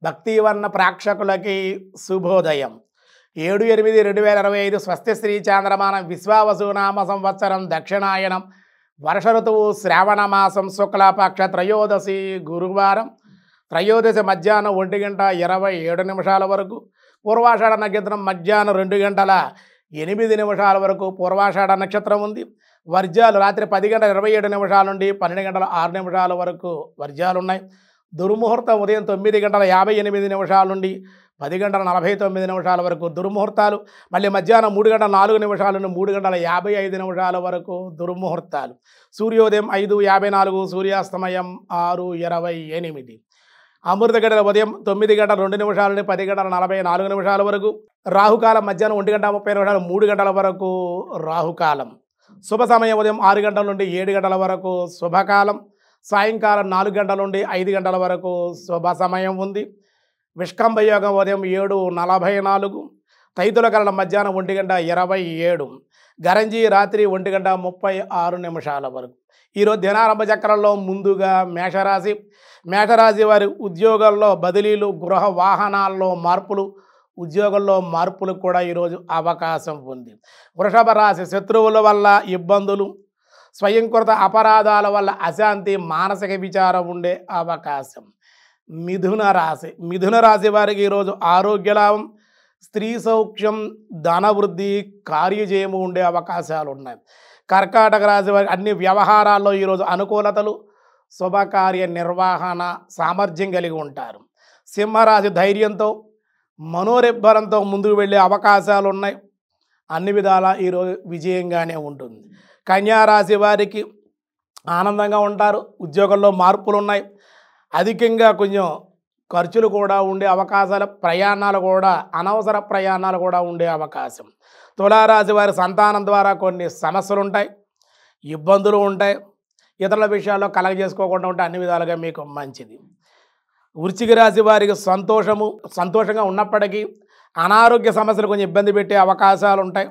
భక్తివర్ణ ప్రేక్షకులకి శుభోదయం. 7/8/2025 స్వస్తి శ్రీ చాంద్రమానం విశ్వావసునామ సంవత్సరం దక్షిణాయనం వర్ష ఋతువు శ్రావణ మాసం శుక్లపక్ష త్రయోదశి గురువారం. త్రయోదశి మధ్యాహ్నం 1:27 వరకు, పూర్వాషాఢ నక్షత్రం మధ్యాహ్నం 2:08 వరకు పూర్వాషాఢ నక్షత్రం ఉంది. వర్జాలు రాత్రి 10:27 నుండి 12:06 వరకు వర్జాలు ఉన్నాయి. దుర్ముహూర్తం ఉదయం 9:58 నుండి 10:49 వరకు దుర్ముహూర్తాలు. మళ్ళీ మధ్యాహ్నం 3:04 నుండి 3:55 వరకు దుర్ముహూర్తాలు. సూర్యోదయం 5:54, సూర్యాస్తమయం 6:28. అమృత గడియల ఉదయం 9:02 నుండి 10:44 వరకు. రాహుకాలం మధ్యాహ్నం 1:30 3 గంటల వరకు రాహుకాలం. శుభ సమయం ఉదయం 6 గంటల నుండి 7 గంటల వరకు శుభకాలం. సాయంకాలం 4 గంటల నుండి 5 గంటల వరకు శుభ సమయం ఉంది. విష్కంభయోగం ఉదయం 7:44. తైతుల కరణం మధ్యాహ్నం 1:27. గరంజీ రాత్రి 1:36 వరకు. ఈరోజు దినారంభ చక్రంలో ముందుగా మేషరాశి. మేషరాశి వారి ఉద్యోగాల్లో బదిలీలు, గృహ వాహనాల్లో మార్పులు, ఉద్యోగంలో మార్పులు కూడా ఈరోజు అవకాశం ఉంది. వృషభ రాశి శత్రువుల వల్ల ఇబ్బందులు, స్వయంకృత అపరాధాల వల్ల అశాంతి, మానసిక విచారం ఉండే అవకాశం. మిథున రాశి వారికి ఈరోజు ఆరోగ్య లాభం, స్త్రీ సౌఖ్యం, ధనవృద్ధి, కార్యజయము ఉండే అవకాశాలు ఉన్నాయి. కర్కాటక రాశి వారికి అన్ని వ్యవహారాల్లో ఈరోజు అనుకూలతలు, శుభకార్య నిర్వహణ సామర్థ్యం కలిగి ఉంటారు. సింహరాశి ధైర్యంతో, మనోనిబ్బరంతో ముందుకు వెళ్ళే అవకాశాలు ఉన్నాయి. అన్ని విధాలా ఈరోజు విజయంగానే ఉంటుంది. కన్యారాశి వారికి ఆనందంగా ఉంటారు. ఉద్యోగంలో మార్పులు ఉన్నాయి. అధికంగా కొంచెం ఖర్చులు కూడా ఉండే అవకాశాలు, ప్రయాణాలు కూడా, అనవసర ప్రయాణాలు కూడా ఉండే అవకాశం. తులారాశి వారి సంతానం ద్వారా కొన్ని సమస్యలు ఉంటాయి, ఇబ్బందులు ఉంటాయి. ఇతరుల విషయాల్లో కలగజేసుకోకుండా ఉంటే అన్ని విధాలుగా మీకు మంచిది. వృశ్చిక రాశి వారికి సంతోషంగా ఉన్నప్పటికీ అనారోగ్య సమస్యలు కొంచెం ఇబ్బంది పెట్టే అవకాశాలు ఉంటాయి.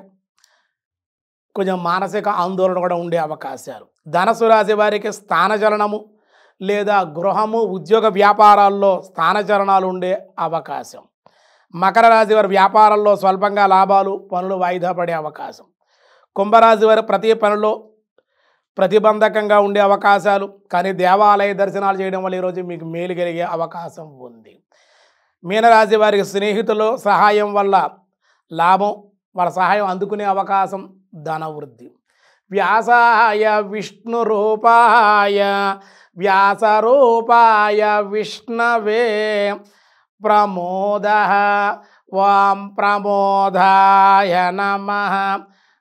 కొంచెం మానసిక ఆందోళన కూడా ఉండే అవకాశాలు. ధనుసు రాశి వారికి స్థానచలనము లేదా గృహము, ఉద్యోగ వ్యాపారాల్లో స్థానచలనాలు ఉండే అవకాశం. మకర రాశి వారి వ్యాపారాల్లో స్వల్పంగా లాభాలు, పనులు వాయిదా పడే అవకాశం. కుంభరాశి వారి ప్రతి పనిలో ప్రతిబంధకంగా ఉండే అవకాశాలు, కానీ దేవాలయ దర్శనాలు చేయడం వల్ల ఈరోజు మీకు మేలు కలిగే అవకాశం ఉంది. మీనరాశి వారికి స్నేహితుల సహాయం వల్ల లాభం, వాళ్ళ సహాయం అందుకునే అవకాశం, ధనవృద్ధి. వ్యాసాయ విష్ణు రూపాయ వ్యాసరూపాయ విష్ణవే ప్రమోద వాం ప్రమోదాయ నమః.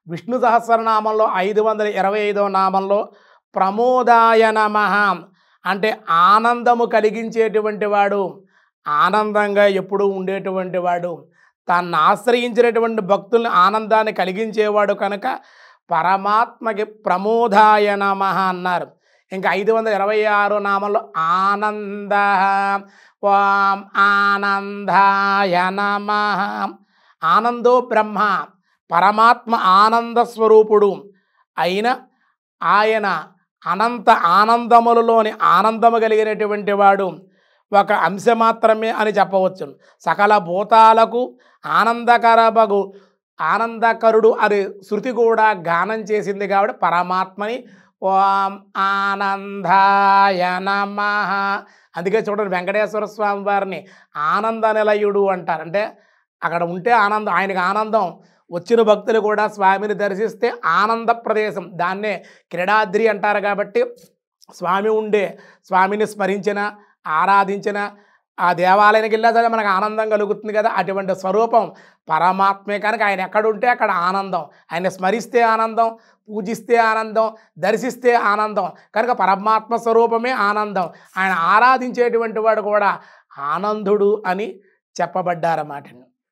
విష్ణు సహస్రనామంలో 525వ నామంలో ప్రమోదాయ నమః అంటే ఆనందము కలిగించేటువంటి వాడు, ఆనందంగా ఎప్పుడూ ఉండేటువంటి వాడు, తను ఆశ్రయించినటువంటి భక్తుల్ని ఆనందాన్ని కలిగించేవాడు కనుక పరమాత్మకి ప్రమోదాయ నమః అన్నారు. ఇంకా 526 నామంలో ఆనంద వాం ఆనందాయ నమః. ఆనందో బ్రహ్మ, పరమాత్మ ఆనంద స్వరూపుడు అయిన ఆయన అనంత ఆనందములలోని ఆనందము కలిగినటువంటి వాడు ఒక అంశం మాత్రమే అని చెప్పవచ్చు. సకల భూతాలకు ఆనందకరుడు అని శృతి కూడా గానం చేసింది కాబట్టి పరమాత్మని ఓం ఆనందాయ నమః. అందుకే చూడండి, వెంకటేశ్వర స్వామి వారిని ఆనంద నిలయుడు అంటారు. అంటే అక్కడ ఉంటే ఆనందం, ఆయనకు ఆనందం. వచ్చిన భక్తులు కూడా స్వామిని దర్శిస్తే ఆనంద ప్రదేశం, దాన్నే క్రీడాద్రి అంటారు. కాబట్టి స్వామిని స్మరించిన, ఆరాధించిన ఆ దేవాలయానికి వెళ్ళా సరే మనకు ఆనందం కలుగుతుంది కదా. అటువంటి స్వరూపం పరమాత్మే కనుక ఆయన ఎక్కడుంటే అక్కడ ఆనందం. ఆయన స్మరిస్తే ఆనందం, పూజిస్తే ఆనందం, దర్శిస్తే ఆనందం. కనుక పరమాత్మ స్వరూపమే ఆనందం. ఆయన ఆరాధించేటువంటి వాడు కూడా ఆనందుడు అని చెప్పబడ్డారన్నమాట.